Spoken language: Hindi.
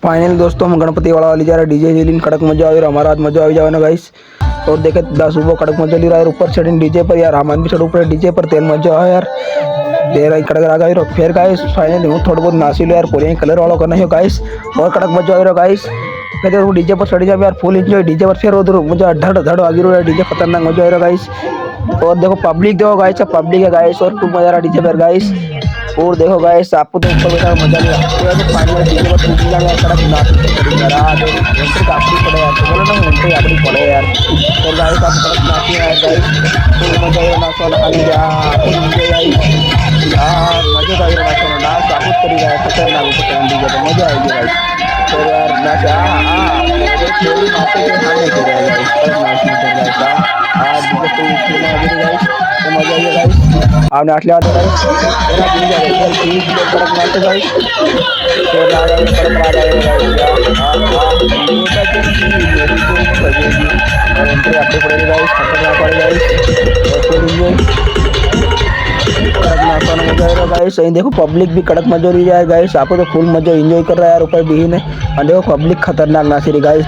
फाइनल दोस्तों हम गणपति वाला वाली जा रहा है डीजे जेलिन कड़क मजा आ रहा है। हमारा आज मजा आ जाए ना गाइस। और देखे 10 सुबह कड़क मजा ले रहा है ऊपर चढ़ डीजे पर यार हम भी चढ़ ऊपर डीजे पर तेल मजा आया यार दे रहा कड़क आ गई फिर गाइस फाइनल हूँ थोड़ा बहुत नासी लो यार पूरे कलर वालों करना है गाइस और कड़क मजा आ रहा गाइस। कहते वो डीजे पर चढ़ जाए यार फुल इंजॉय डीजे पर फिर उधर मुझे धड़ धड़ आगे रो डीजे खतरनाक मजा आ रहा गाइस। और देखो पब्लिक देखो गाइस पब्लिक है गाइस और खूब मजा आ रहा डीजे पर गाइस। और देखो गाइस आपको तो ऊपर बैठा मजा नहीं आता तो फाइनल डीजे पर टूट जाएगा कड़क नाच यार आज एंट्री काफी पड़े यार बोलो ना एंट्री अपनी पड़े यार। और गाइस आप कड़क नाचिए यार गाइस फुल मजा आएगा नाच वाला खाली जा फुल एंजॉय गाइस यार मजा आएगा नाच वाला नाच आप करी रहा है खतरनाक ऊपर डीजे पर मजा आएगी गाइस। और यार नाच थोड़ी नाचे के खाने के रह गाइस कड़क नाच में कर गाइस आज डीजे पे सुना अभी गाइस तो मजा आएगा गाइस आपने आटले आते गाइस और आप दिन जा रहे हैं प्लीज कड़क नाचो गाइस। फिर आ जाएगा कड़क आ जाएगा गाइस या हाँ डीजे बजेगी मेरी धूम बजेगी और एंट्री अपनी पड़ेगी गाइस खतरनाक वाली गाइस और फिर एंजॉय कड़क नाचवाना मजा आ रहा गाइस। सही देखो पब्लिक भी कड़क मजा रही है गाइस आपको तो फुल मजा एंजॉय कर रहा है यार ऊपर भी ने और देखो पब्लिक खतरनाक नाच रही गाइस।